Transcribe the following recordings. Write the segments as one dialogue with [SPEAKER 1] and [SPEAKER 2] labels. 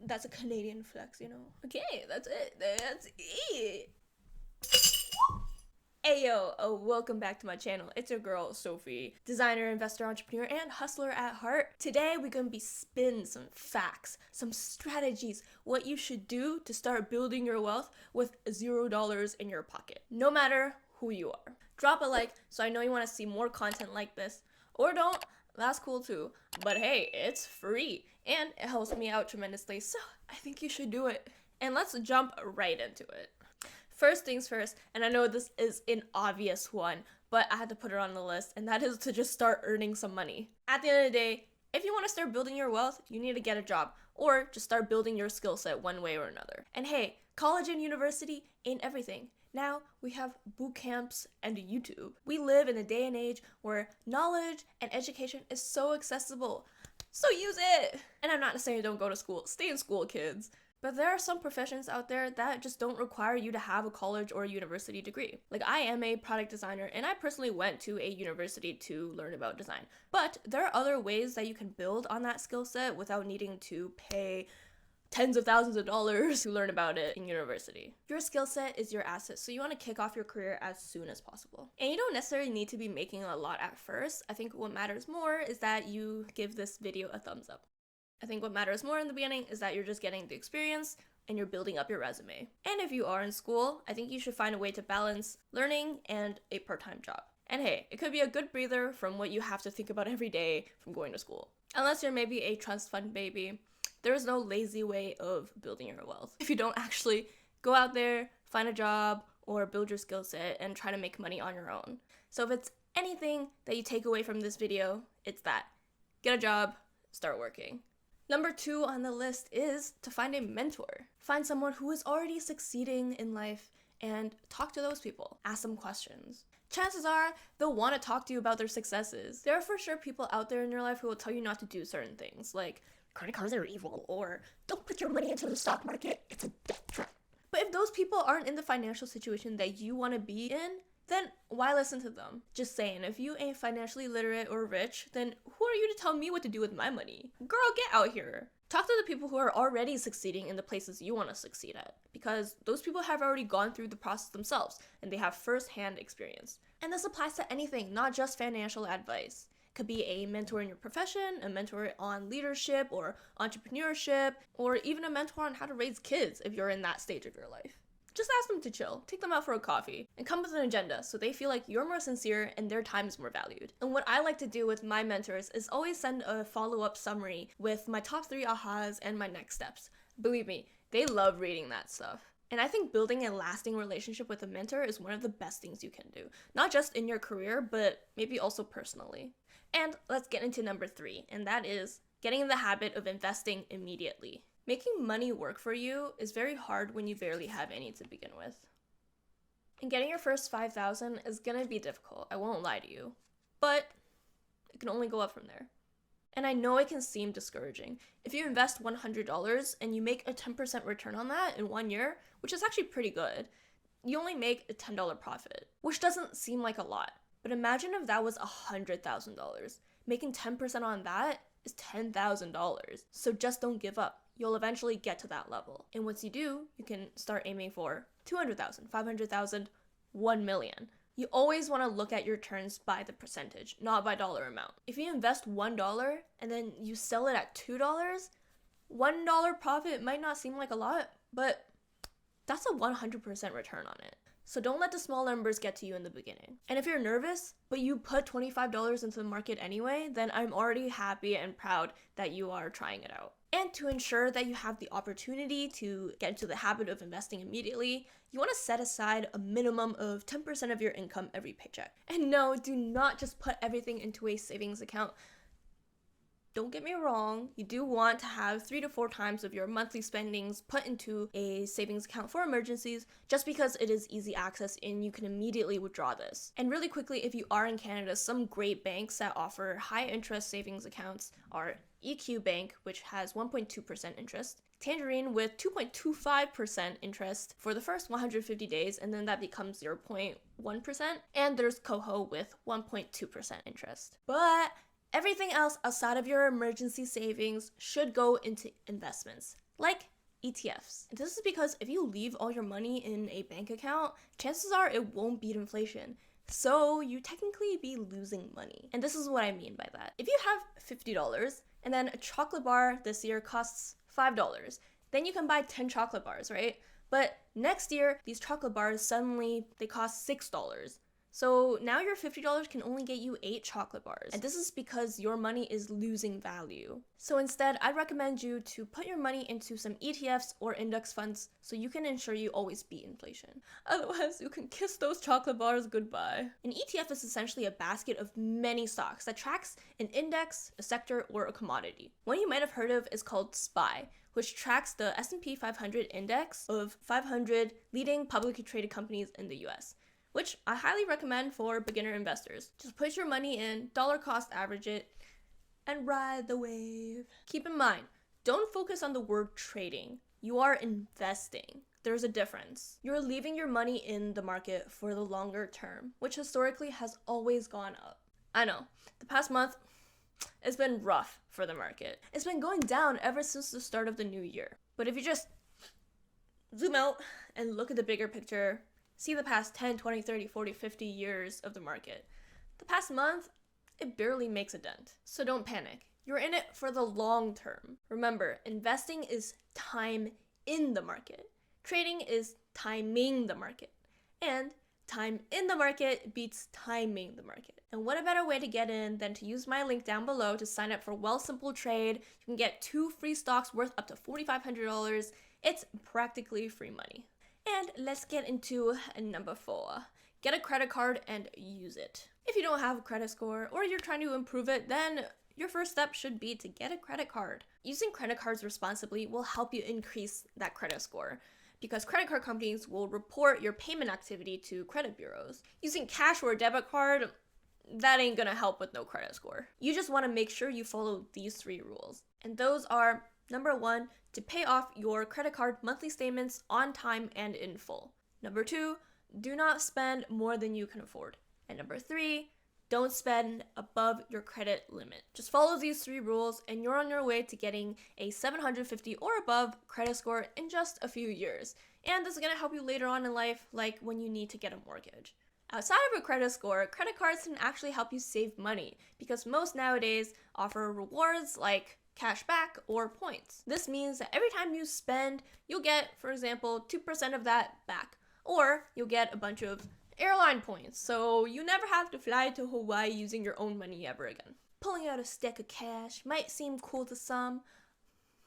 [SPEAKER 1] That's a Canadian flex, you know. Okay, that's it. That's it. Ayo, welcome back to my channel. It's your girl, Sophie, designer, investor, entrepreneur, and hustler at heart. Today, we're gonna be spinning some facts, some strategies, what you should do to start building your wealth with $0 in your pocket, no matter who you are. Drop a like so I know you wanna see more content like this, or don't, that's cool too. But hey, it's free, and it helps me out tremendously, so I think you should do it. And let's jump right into it. First things first, and I know this is an obvious one, but I had to put it on the list, and that is to just start earning some money. At the end of the day, if you want to start building your wealth, you need to get a job, or just start building your skill set one way or another. And hey, college and university ain't everything. Now we have boot camps and YouTube. We live in a day and age where knowledge and education is so accessible, so use it! And I'm not saying don't go to school, stay in school, kids. But there are some professions out there that just don't require you to have a college or a university degree. Like, I am a product designer, and I personally went to a university to learn about design. But there are other ways that you can build on that skill set without needing to pay tens of thousands of dollars to learn about it in university. Your skill set is your asset, so you want to kick off your career as soon as possible. And you don't necessarily need to be making a lot at first. I think what matters more is that you give this video a thumbs up. I think what matters more in the beginning is that you're just getting the experience and you're building up your resume. And if you are in school, I think you should find a way to balance learning and a part-time job. And hey, it could be a good breather from what you have to think about every day from going to school. Unless you're maybe a trust fund baby, there is no lazy way of building your wealth. If you don't actually go out there, find a job, or build your skill set and try to make money on your own. So if it's anything that you take away from this video, it's that. Get a job, start working. Number 2 on the list is to find a mentor. Find someone who is already succeeding in life and talk to those people. Ask them questions. Chances are they'll want to talk to you about their successes. There are for sure people out there in your life who will tell you not to do certain things, like credit cards are evil, or don't put your money into the stock market, it's a death trap. But if those people aren't in the financial situation that you want to be in, then why listen to them? Just saying, if you ain't financially literate or rich, then who are you to tell me what to do with my money? Girl, get out here. Talk to the people who are already succeeding in the places you want to succeed at, because those people have already gone through the process themselves, and they have first-hand experience. And this applies to anything, not just financial advice. It could be a mentor in your profession, a mentor on leadership or entrepreneurship, or even a mentor on how to raise kids if you're in that stage of your life. Just ask them to chill, take them out for a coffee, and come with an agenda so they feel like you're more sincere and their time is more valued. And what I like to do with my mentors is always send a follow-up summary with my top 3 ahas and my next steps. Believe me, they love reading that stuff. And I think building a lasting relationship with a mentor is one of the best things you can do. Not just in your career, but maybe also personally. And let's get into number 3, and that is getting in the habit of investing immediately. Making money work for you is very hard when you barely have any to begin with. And getting your first $5,000 is gonna be difficult, I won't lie to you. But it can only go up from there. And I know it can seem discouraging. If you invest $100 and you make a 10% return on that in 1 year, which is actually pretty good, you only make a $10 profit, which doesn't seem like a lot. But imagine if that was $100,000. Making 10% on that is $10,000. So just don't give up. You'll eventually get to that level. And once you do, you can start aiming for 200,000, 500,000, 1 million. You always want to look at your returns by the percentage, not by dollar amount. If you invest $1 and then you sell it at $2, $1 profit might not seem like a lot, but that's a 100% return on it. So don't let the small numbers get to you in the beginning. And if you're nervous, but you put $25 into the market anyway, then I'm already happy and proud that you are trying it out. And to ensure that you have the opportunity to get into the habit of investing immediately, you want to set aside a minimum of 10% of your income every paycheck. And no, do not just put everything into a savings account. Don't get me wrong, you do want to have 3 to 4 times of your monthly spendings put into a savings account for emergencies, just because it is easy access and you can immediately withdraw this. And really quickly, if you are in Canada, some great banks that offer high interest savings accounts are EQ Bank, which has 1.2% interest, Tangerine with 2.25% interest for the first 150 days, and then that becomes 0.1%, and there's Coho with 1.2% interest. But everything else outside of your emergency savings should go into investments. like ETFs. And this is because if you leave all your money in a bank account, chances are it won't beat inflation. So you technically be losing money. And this is what I mean by that. If you have $50 and then a chocolate bar this year costs $5, then you can buy 10 chocolate bars, right? But next year, these chocolate bars suddenly, they cost $6. So now your $50 can only get you 8 chocolate bars. And this is because your money is losing value. So instead, I'd recommend you to put your money into some ETFs or index funds so you can ensure you always beat inflation. Otherwise, you can kiss those chocolate bars goodbye. An ETF is essentially a basket of many stocks that tracks an index, a sector, or a commodity. One you might have heard of is called SPY, which tracks the S&P 500 index of 500 leading publicly traded companies in the US. Which I highly recommend for beginner investors. Just put your money in, dollar cost average it, and ride the wave. Keep in mind, don't focus on the word trading. You are investing. There's a difference. You're leaving your money in the market for the longer term, which historically has always gone up. I know, the past month, it's been rough for the market. It's been going down ever since the start of the new year. But if you just zoom out and look at the bigger picture, see the past 10, 20, 30, 40, 50 years of the market. The past month, it barely makes a dent. So don't panic. You're in it for the long term. Remember, investing is time in the market. Trading is timing the market. And time in the market beats timing the market. And what a better way to get in than to use my link down below to sign up for Wealthsimple Trade. You can get 2 free stocks worth up to $4,500. It's practically free money. And let's get into number 4. Get a credit card and use it. If you don't have a credit score or you're trying to improve it, then your first step should be to get a credit card. Using credit cards responsibly will help you increase that credit score because credit card companies will report your payment activity to credit bureaus. Using cash or a debit card, that ain't gonna help with no credit score. You just wanna make sure you follow these 3 rules. And those are, number 1, to pay off your credit card monthly statements on time and in full. Number 2, do not spend more than you can afford. And number 3, don't spend above your credit limit. Just follow these 3 rules and you're on your way to getting a 750 or above credit score in just a few years. And this is gonna help you later on in life, like when you need to get a mortgage. Outside of a credit score, credit cards can actually help you save money because most nowadays offer rewards like cash back or points. This means that every time you spend, you'll get, for example, 2% of that back, or you'll get a bunch of airline points, so you never have to fly to Hawaii using your own money ever again. Pulling out a stack of cash might seem cool to some,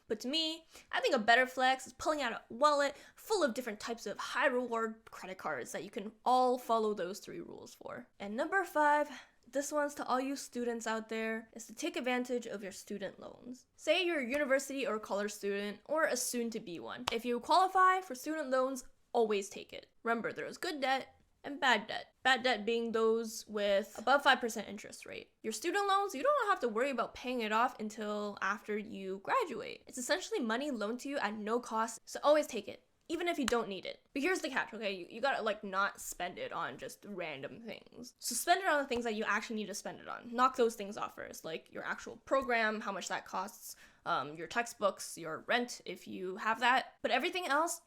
[SPEAKER 1] but to me, I think a better flex is pulling out a wallet full of different types of high reward credit cards that you can all follow those 3 rules for. And number 5, this one's to all you students out there, is to take advantage of your student loans. Say you're a university or college student, or a soon-to-be one. If you qualify for student loans, always take it. Remember, there's good debt and bad debt. Bad debt being those with above 5% interest rate. Your student loans, you don't have to worry about paying it off until after you graduate. It's essentially money loaned to you at no cost, so always take it, even if you don't need it. But here's the catch, okay? You gotta not spend it on just random things. So spend it on the things that you actually need to spend it on. Knock those things off first, like your actual program, how much that costs, your textbooks, your rent, if you have that. But everything else,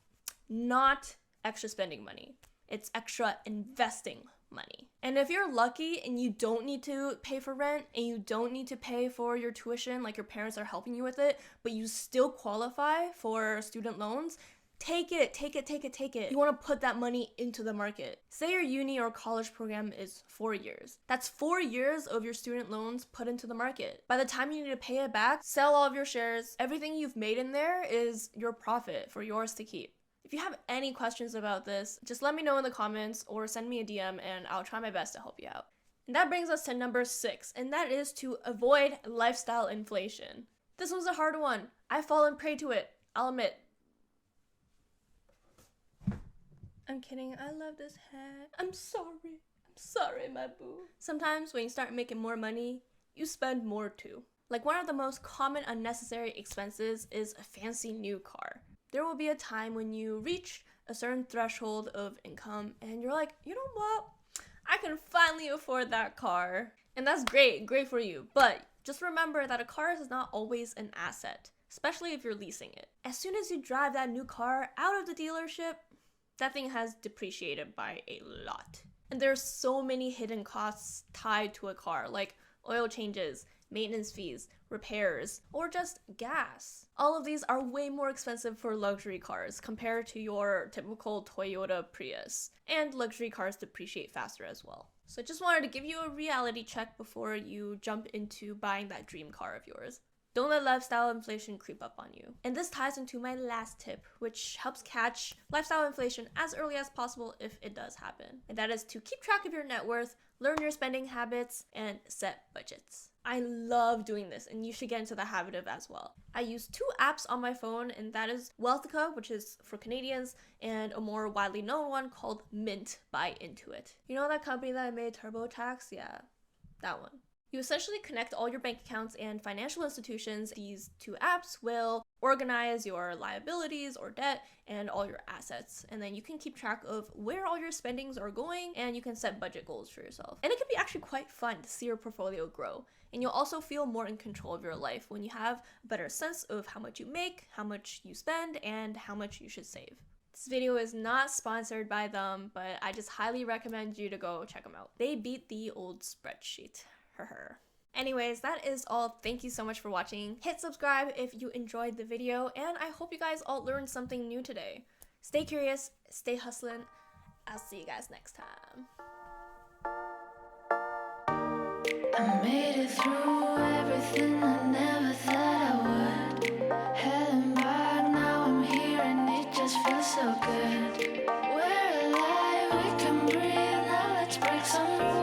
[SPEAKER 1] not extra spending money. It's extra investing money. And if you're lucky and you don't need to pay for rent and you don't need to pay for your tuition, like your parents are helping you with it, but you still qualify for student loans, take it. You want to put that money into the market. Say your uni or college program is 4 years. That's 4 years of your student loans put into the market. By the time you need to pay it back, sell all of your shares. Everything you've made in there is your profit for yours to keep. If you have any questions about this, just let me know in the comments or send me a DM and I'll try my best to help you out. And that brings us to number 6, and that is to avoid lifestyle inflation. This was a hard one. I've fallen prey to it, I'll admit. I'm kidding, I love this hat. I'm sorry, my boo. Sometimes when you start making more money, you spend more too. Like one of the most common unnecessary expenses is a fancy new car. There will be a time when you reach a certain threshold of income and you're like, you know what? I can finally afford that car. And that's great for you. But just remember that a car is not always an asset. especially if you're leasing it. As soon as you drive that new car out of the dealership, that thing has depreciated by a lot. And there's so many hidden costs tied to a car, like oil changes, maintenance fees, repairs, or just gas. All of these are way more expensive for luxury cars compared to your typical Toyota Prius. And luxury cars depreciate faster as well. So I just wanted to give you a reality check before you jump into buying that dream car of yours. Don't let lifestyle inflation creep up on you. And this ties into my last tip, which helps catch lifestyle inflation as early as possible if it does happen. And that is to keep track of your net worth, learn your spending habits, and set budgets. I love doing this, and you should get into the habit of as well. I use 2 apps on my phone, and that is Wealthika, which is for Canadians, and a more widely known one called Mint by Intuit. You know that company that I made TurboTax? Yeah, that one. You essentially connect all your bank accounts and financial institutions. These 2 apps will organize your liabilities or debt and all your assets. And then you can keep track of where all your spendings are going, and you can set budget goals for yourself. And it can be actually quite fun to see your portfolio grow. And you'll also feel more in control of your life when you have a better sense of how much you make, how much you spend, and how much you should save. This video is not sponsored by them, but I just highly recommend you to go check them out. They beat the old spreadsheet. Anyways, that is all. Thank you so much for watching. Hit subscribe if you enjoyed the video, and I hope you guys all learned something new today. Stay curious, stay hustling. I'll see you guys next time.
[SPEAKER 2] I made it through everything I never thought I would. Heading back, now I'm here and it just feels so good. We're alive, we can breathe, now let's break some rules.